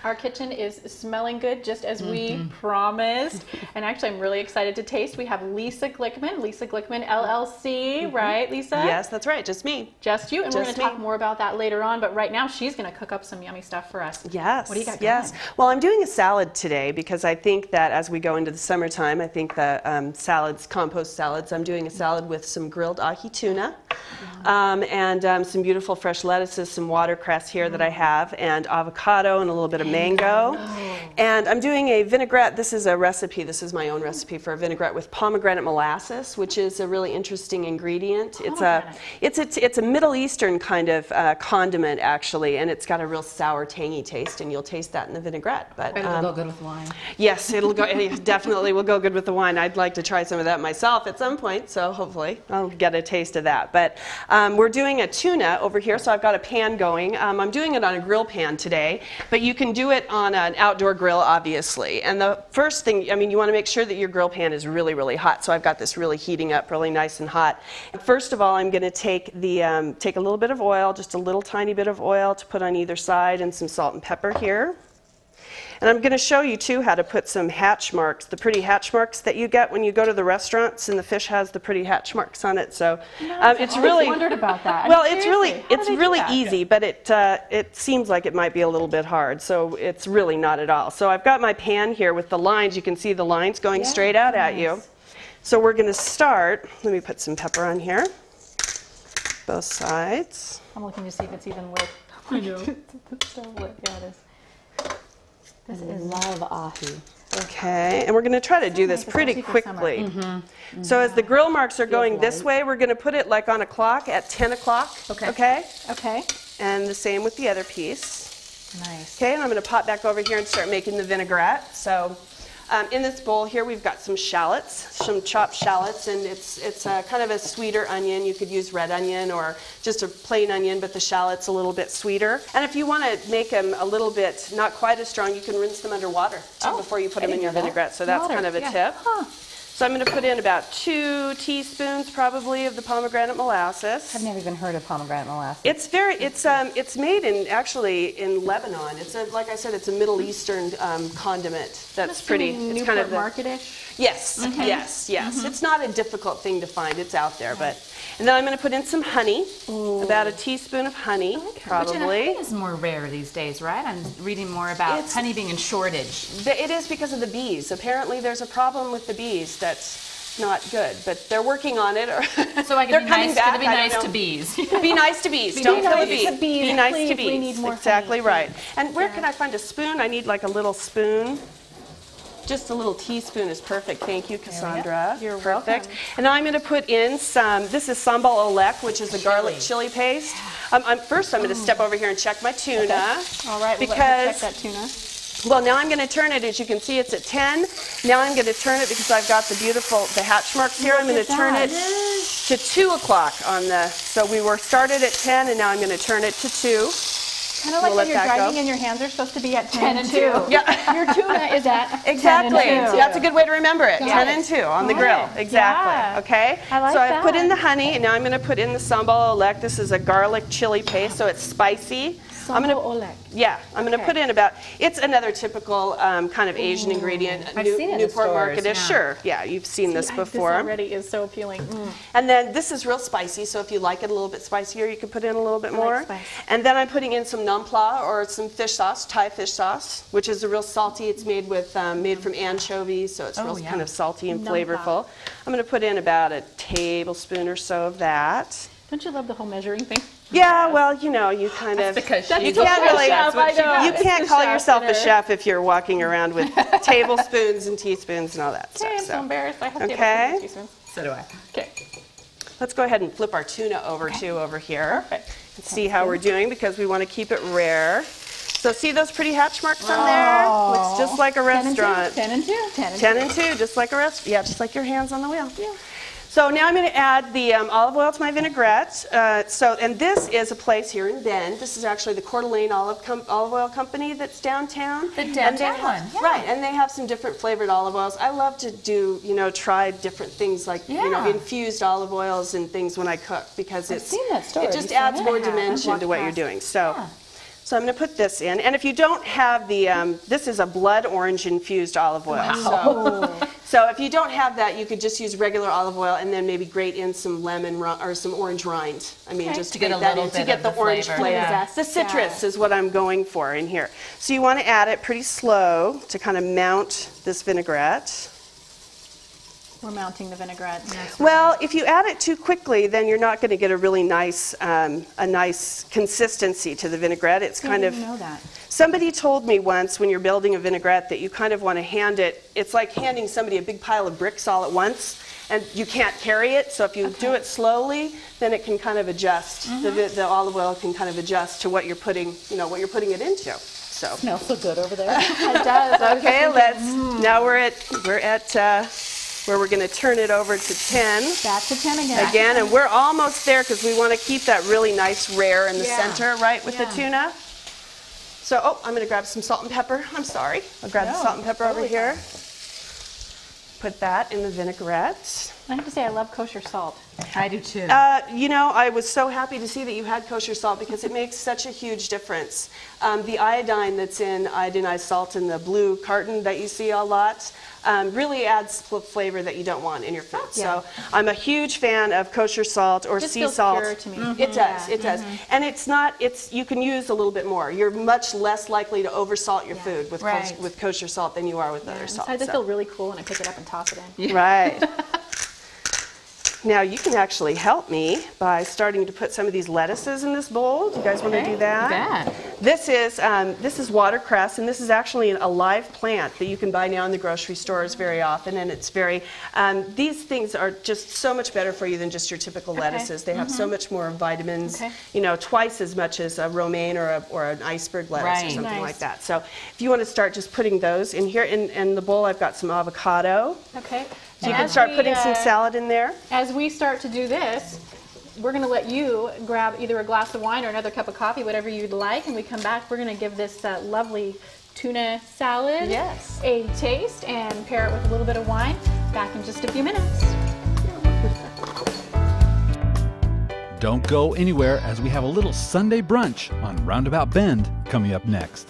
Our kitchen is smelling good, just as we promised. And actually, I'm really excited to taste. We have Lisa Glickman LLC, right, Lisa? Yes, that's right. Just me. Just you. And we're going to talk more about that later on. But right now, she's going to cook up some yummy stuff for us. Yes. What do you got Yes. going? Well, I'm doing a salad today because I think that as we go into the summertime, I think the salads, compost salads, I'm doing a salad with some grilled ahi tuna and some beautiful fresh lettuces, some watercress here that I have, and avocado and a little bit of mango. And I'm doing a vinaigrette. This is a recipe. This is my own recipe for a vinaigrette with pomegranate molasses, which is a really interesting ingredient. It's a Middle Eastern kind of condiment, actually, and it's got a real sour, tangy taste, and you'll taste that in the vinaigrette. But it'll go good with wine. Yes, it definitely will go good with the wine. I'd like to try some of that myself at some point, so hopefully I'll get a taste of that. But we're doing a tuna over here, so I've got a pan going. I'm doing it on a grill pan today, but you can do it on an outdoor grill, obviously. And the first thing, I mean, you want to make sure that your grill pan is really, really hot. So I've got this really heating up, really nice and hot. First of all, I'm going to take a little bit of oil, just a little tiny bit of oil to put on either side, and some salt and pepper here. And I'm going to show you, too, how to put some hatch marks, the pretty hatch marks that you get when you go to the restaurants, and the fish has the pretty hatch marks on it. So it's really... I wondered about that. Well, it's really easy, but it seems like it might be a little bit hard. So it's really not at all. So I've got my pan here with the lines. You can see the lines going straight out at you. So we're going to start... Let me put some pepper on here. Both sides. I'm looking to see if it's even lit. I know. It's so lit. Yeah, it is. This is love ahi. Okay, and we're going to try to do this pretty quickly. So as the grill marks are going this way, we're going to put it like on a clock at 10 o'clock. Okay. And the same with the other piece. Nice. Okay, and I'm going to pop back over here and start making the vinaigrette. So in this bowl here, we've got some shallots, some chopped shallots, and it's kind of a sweeter onion. You could use red onion or just a plain onion, but the shallot's a little bit sweeter. And if you want to make them a little bit not quite as strong, you can rinse them under water before you put them in your vinaigrette. So that's kind of a tip. So I'm going to put in about 2 teaspoons probably of the pomegranate molasses. I've never even heard of pomegranate molasses. It's made actually in Lebanon. Like I said, it's a Middle Eastern condiment. That's pretty. It's kind of market-ish. Yes, yes. It's not a difficult thing to find. It's out there, and then I'm going to put in some honey, about a teaspoon of honey, probably. But honey is more rare these days, right? I'm reading more about honey being in shortage. It is because of the bees. Apparently, there's a problem with the bees that's not good, but they're working on it. So I can be nice to bees. Be nice to bees. Don't kill the bees. Be nice to bees. We need more exactly honey. Right. And where can I find a spoon? I need like a little spoon. Just a little teaspoon is perfect. Thank you, Cassandra. You're perfect. welcome. And now I'm going to put in this is sambal olek, which is a garlic chili paste. First, I'm going to step over here and check my tuna. All right, we'll check that tuna. Well, now I'm going to turn it. As you can see, it's at 10. Now I'm going to turn it because I've got the hatch marks here. I'm going to turn it to 2 o'clock so we were started at 10, and now I'm going to turn it to 2. Kind of like when you're driving and your hands are supposed to be at 10 and 2. Yeah. Your tuna is at exactly. 10 and 2. That's a good way to remember it. 10 and 2 on the grill. Exactly. Yeah. Okay. I like so that. I've put in the honey, and now I'm going to put in the sambal olek. This is a garlic chili paste, so it's spicy. Sambal olek. Yeah, I'm going to put in it's another typical kind of Asian ingredient. I've seen it in Newport stores, Market-ish. Sure, yeah, you've seen this before. This already is so appealing. And then this is real spicy, so if you like it a little bit spicier, you can put in a little bit more. Spice. And then I'm putting in some naan pla or some fish sauce, Thai fish sauce, which is a real salty. It's made from anchovies, so it's real kind of salty and flavorful. I'm going to put in about a tablespoon or so of that. Don't you love the whole measuring thing? Yeah, well, you kind of. Because you can't call yourself a chef if you're walking around with tablespoons and teaspoons and all that stuff. I'm so embarrassed. I have tablespoons and teaspoons. So do I. Okay. Let's go ahead and flip our tuna over here. Perfect. And see how we're doing because we want to keep it rare. So see those pretty hatch marks on there? Looks just like a restaurant. 10 and 2. 10 and 2, just like a restaurant. Yeah, just like your hands on the wheel. Yeah. So now I'm going to add the olive oil to my vinaigrette. And this is a place here in Bend. This is actually the Coeur d'Alene olive oil company that's downtown. The downtown one. Yeah. Right, and they have some different flavored olive oils. I love to try different things like, infused olive oils and things when I cook because it just adds more dimension to what you're doing. So So I'm going to put this in, and if you don't have the, this is a blood orange infused olive oil. Wow. So if you don't have that, you could just use regular olive oil and then maybe grate in some lemon or some orange rind. I mean, just to get a grate that little in to bit get of the the orange flavor. flavor. Yeah. The citrus is what I'm going for in here. So you want to add it pretty slow to kind of mount this vinaigrette. We're mounting the vinaigrette. Well, if you add it too quickly, then you're not going to get a really nice, consistency to the vinaigrette. It's kind of. I didn't know that. Somebody told me once when you're building a vinaigrette that you kind of want to hand it. It's like handing somebody a big pile of bricks all at once, and you can't carry it. So if you do it slowly, then it can kind of adjust. The olive oil can kind of adjust to what you're putting, what you're putting it into. So. Smells so good over there. It does. Okay, now we're at where we're going to turn it over to 10. Back to 10 again. Again, and we're almost there because we want to keep that really nice rare in the center, right, with the tuna. So, I'm going to grab some salt and pepper. I'm sorry. I'll grab the salt and pepper over here. Put that in the vinaigrette. I have to say, I love kosher salt. I do too. I was so happy to see that you had kosher salt because it makes such a huge difference. The iodine that's in iodinized salt in the blue carton that you see a lot really adds flavor that you don't want in your food. Yeah. So I'm a huge fan of kosher salt or sea salt. Pure to me. It does, it does. And you can use a little bit more. You're much less likely to oversalt your food with kosher salt than you are with other salt. I just feel really cool when I pick it up and toss it in. Right. Now you can actually help me by starting to put some of these lettuces in this bowl. Do you guys want to do that? This is watercress, and this is actually a live plant that you can buy now in the grocery stores very often. And it's these things are just so much better for you than just your typical lettuces. They have so much more vitamins, twice as much as a romaine or an iceberg lettuce or something like that. So if you want to start just putting those in here, in the bowl I've got some avocado. Okay. So you can start putting some salad in there. As we start to do this, we're going to let you grab either a glass of wine or another cup of coffee, whatever you'd like. And we come back, we're going to give this lovely tuna salad a taste and pair it with a little bit of wine. Back in just a few minutes. Don't go anywhere as we have a little Sunday brunch on Roundabout Bend coming up next.